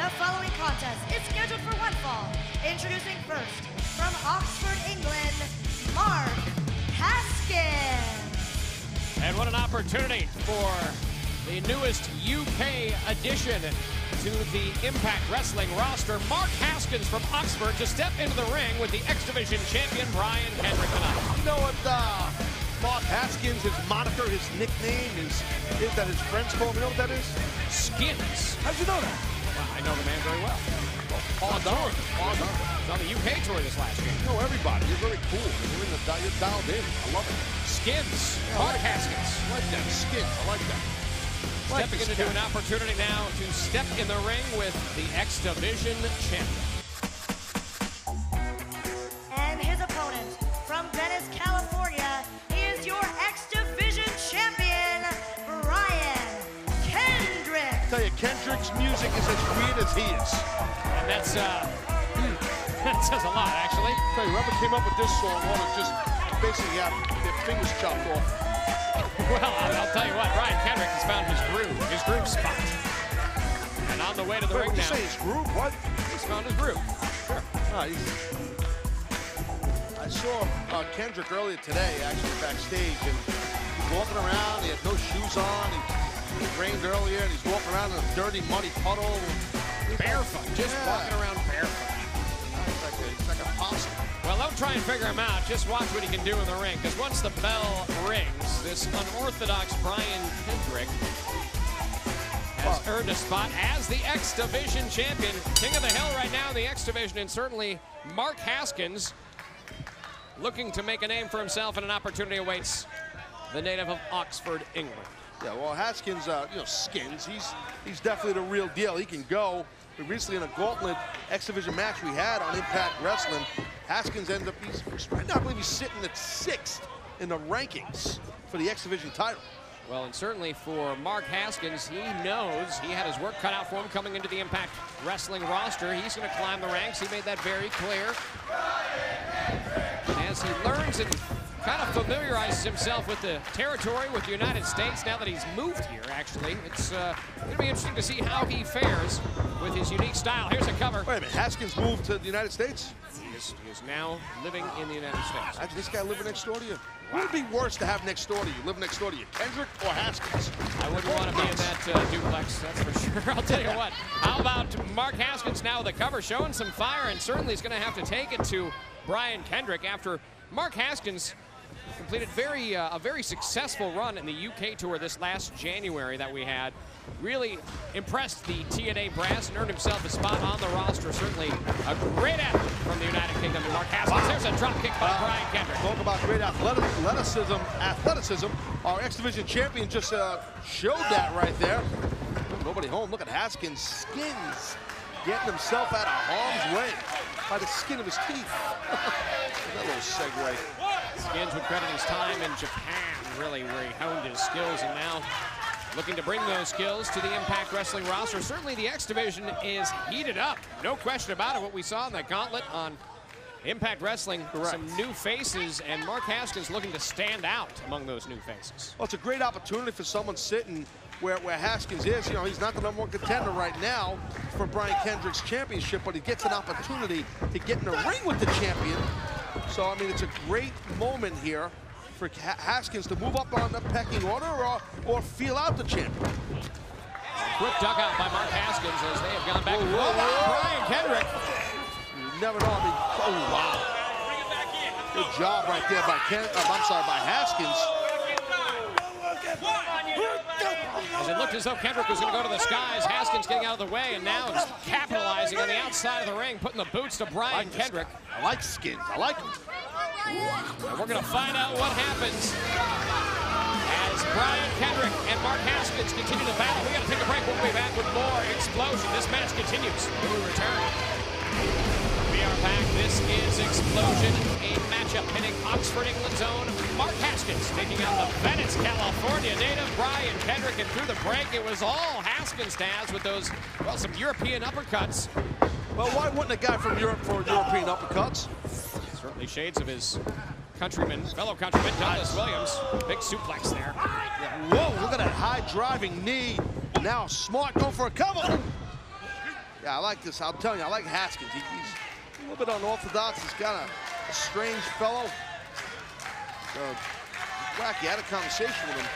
The following contest is scheduled for one fall. Introducing first, from Oxford, England, Mark Haskins. And what an opportunity for the newest UK addition to the Impact Wrestling roster, Mark Haskins from Oxford, to step into the ring with the X Division champion Brian Kendrick tonight. You know what, Mark Haskins, his moniker, his nickname is that his friends call him. You know what that is? Skins. How'd you know that? Well, I know the man very well. Paul Don. Paul Don. He's on the UK tour this last year. You know everybody. You're very cool. You're dialed in. I love it. Skins. Yeah, Mark Haskins. I like that. Skins. I like that. Stepping into an opportunity now to step in the ring with the X Division champion. And his opponent, from Venice, California, he is your X Division champion, Brian Kendrick. I tell you, Kendrick's music is as weird as he is. And that's, that says a lot, actually. I tell you, whoever came up with this song ought to just basically have their fingers chopped off. Well, I'll tell you what, Brian Kendrick has found his groove spot. And on the way to the ring now. now. Say his groove? What? He's found his groove. Sure. I saw Kendrick earlier today, actually backstage, and he's walking around. He had no shoes on. It rained earlier, and he's walking around in a dirty, muddy puddle. Barefoot, just walking around barefoot. It's like a possum. Well, don't try and figure him out. Just watch what he can do in the ring. Because once the bell rings, this unorthodox Brian Kendrick has earned a spot as the X Division champion. King of the Hill right now in the X Division, and certainly Mark Haskins looking to make a name for himself, and an opportunity awaits the native of Oxford, England. Yeah, well, Haskins, Skins, he's definitely the real deal. He can go. But recently in a gauntlet X Division match we had on Impact Wrestling, Haskins ended up, right now I believe he's sitting at 6th in the rankings for the X Division title. Well, and certainly for Mark Haskins, he knows he had his work cut out for him coming into the Impact Wrestling roster. He's going to climb the ranks. He made that very clear. And as he learns and kind of familiarizes himself with the territory, with the United States, now that he's moved here, actually, it's going to be interesting to see how he fares with his unique style. Here's a cover. Wait a minute, Haskins moved to the United States? He is now living in the United States. Imagine this guy living next door to you. Wow. Would it be worse to have next door to you, live next door to you, Kendrick or Haskins? I wouldn't want to be in that duplex, that's for sure. I'll tell you what. How about Mark Haskins now with the cover, showing some fire, and certainly is going to have to take it to Brian Kendrick after Mark Haskins completed a very successful run in the UK tour this last January that we had. Really impressed the TNA brass and earned himself a spot on the roster. Certainly a great effort from the United Kingdom to Mark Haskins. Wow. There's a drop kick by Brian Kendrick. Talk about great athleticism. Our X Division champion just showed that right there. Nobody home. Look at Haskins. Skins getting himself out of harm's way by the skin of his teeth. That little segue. Skins would credit his time in Japan, really, where he honed his skills, and now looking to bring those skills to the Impact Wrestling roster. Certainly the X Division is heated up. No question about it. What we saw in that gauntlet on Impact Wrestling, correct. Some new faces, and Mark Haskins looking to stand out among those new faces. Well, it's a great opportunity for someone sitting where Haskins is. You know, he's not the #1 contender right now for Brian Kendrick's championship, but he gets an opportunity to get in the ring with the champion. So, I mean, it's a great moment here for Haskins to move up on the pecking order or feel out the champion. Quick dugout by Mark Haskins as they have gone back. Whoa. Brian Kendrick. You never know. I mean, oh, wow. Good job right there by Haskins. As it looked as though Kendrick was going to go to the skies, Haskins getting out of the way, and now is capitalizing on the outside of the ring, putting the boots to Brian Kendrick. I like Skins. I like him. And we're going to find out what happens as Brian Kendrick and Mark Haskins continue to battle. We got to take a break. We'll be back with more Explosion. This match continues when we return. We are back. This is Explosion, a matchup pitting Oxford, England's own Mark Haskins taking on the Venice, California native Brian Kendrick. And through the break, it was all Haskins has with those, well, some European uppercuts. Well, why wouldn't a guy from Europe for European uppercuts? Certainly shades of his fellow countryman, Douglas Williams. Big suplex there. Whoa, look at that high driving knee. Now Smart going for a cover. Yeah, I like this. I'm telling you, I like Haskins. He's a little bit unorthodox. He's got a strange fellow. Wacky, I had a conversation with him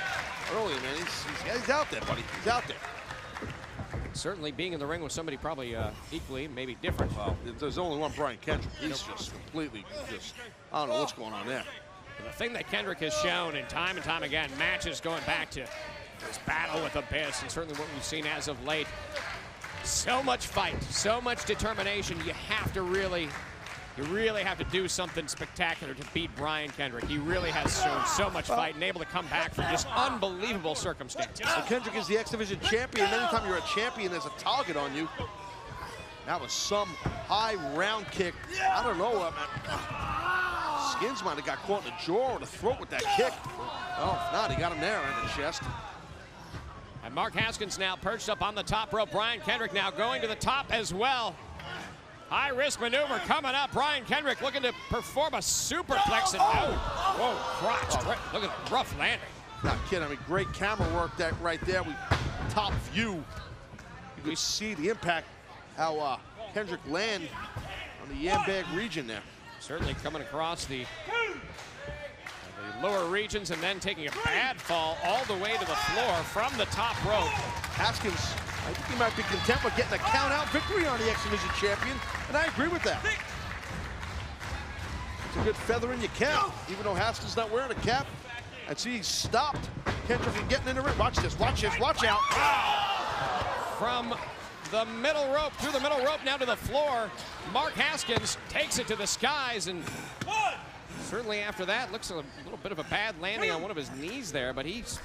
earlier, man. He's out there, buddy. He's out there. Certainly being in the ring with somebody probably equally, maybe different. Well, there's only one Brian Kendrick. He's just completely I don't know what's going on there. The thing that Kendrick has shown in time and time again, matches going back to his battle with Abyss, and certainly what we've seen as of late, so much fight, so much determination. You really have to do something spectacular to beat Brian Kendrick. He really has shown so much fight and able to come back from just unbelievable circumstances. So Kendrick is the X Division champion. Anytime you're a champion, there's a target on you. That was some high round kick. I don't know what, man. Skins might have got caught in the jaw or the throat with that kick. Oh, if not, he got him there in the chest. And Mark Haskins now perched up on the top rope. Brian Kendrick now going to the top as well. High-risk maneuver coming up. Brian Kendrick looking to perform a superplex. And whoa, crotch. Look at the rough landing. Not kidding. I mean, great camera work that right there. Top view. You can see the impact, how Kendrick land on the yam bag region there. Certainly coming across the lower regions and then taking a bad fall all the way to the floor from the top rope. Haskins, I think he might be content with getting a count-out victory on the X Division champion, and I agree with that. It's a good feather in your cap, even though Haskins not wearing a cap. And see, he stopped Kendrick from getting in the ring. Watch this, watch out. From the middle rope, through the middle rope, now to the floor. Mark Haskins takes it to the skies, and certainly after that, looks a little bit of a bad landing on one of his knees there, but he's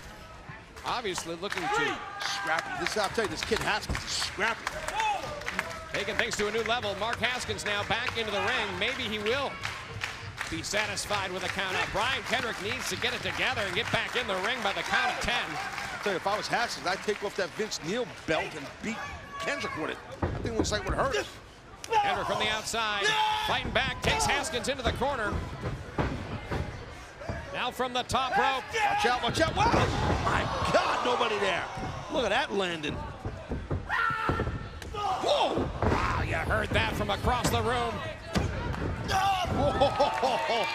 obviously looking to... Scrappy. I'll tell you, this kid Haskins is scrappy. Taking things to a new level. Mark Haskins now back into the ring. Maybe he will be satisfied with a count out. Brian Kendrick needs to get it together and get back in the ring by the count of 10. I'll tell you, if I was Haskins, I'd take off that Vince Neil belt and beat Kendrick with it. That thing looks like it would hurt. Kendrick from the outside, fighting back, takes Haskins into the corner. Now from the top rope. Watch out. Whoa! My God, nobody there. Look at that landing. Whoa! Wow, you heard that from across the room. Whoa!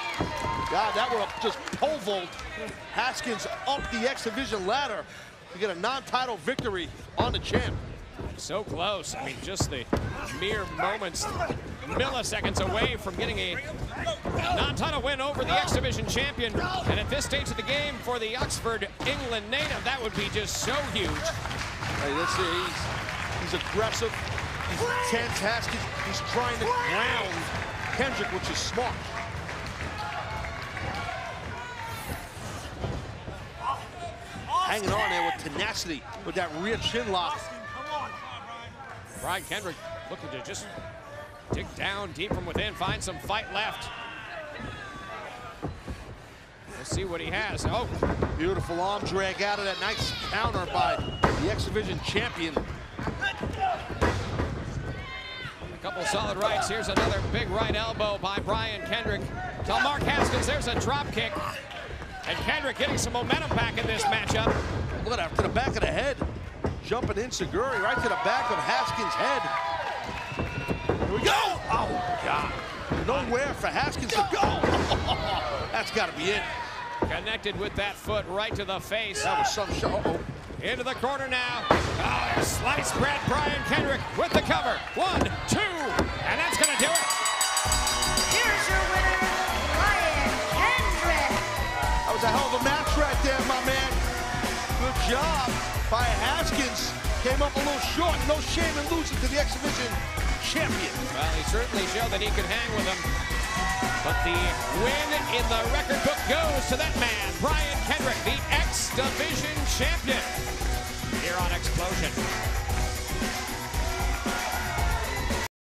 God, that would have just pole vaulted Haskins up the X Division ladder to get a non-title victory on the champ. So close. I mean, just the mere moments, milliseconds away from getting a non-title win over the X Division champion. And at this stage of the game for the Oxford, England native, that would be just so huge. Hey, let's see, he's aggressive, he's intense. Haskins, he's trying to ground Kendrick, which is smart. Hanging on there with tenacity with that rear chin lock. Brian Kendrick looking to just dig down deep from within, find some fight left. Let's see what he has. Oh, beautiful arm drag out of that. Nice counter by the X Division champion. A couple solid rights. Here's another big right elbow by Brian Kendrick. Tell Mark Haskins there's a drop kick. And Kendrick getting some momentum back in this matchup. Look at that, to the back of the head. Jumping in Seguri right to the back of Haskins' head. Here we go. Oh, God. Nowhere for Haskins to go. That's got to be it. Connected with that foot right to the face. That was some shot. Into the corner now. Oh, slice spread. Brian Kendrick with the cover. 1, 2, and that's going to do it. Here's your winner, Brian Kendrick. That was a hell of a match right there, my man. Good job by Haskins. Came up a little short. No shame in losing to the X Division champion. Well, he certainly showed that he could hang with him. But the win in the record book goes to that man, Brian Kendrick, the X Division champion, here on Explosion.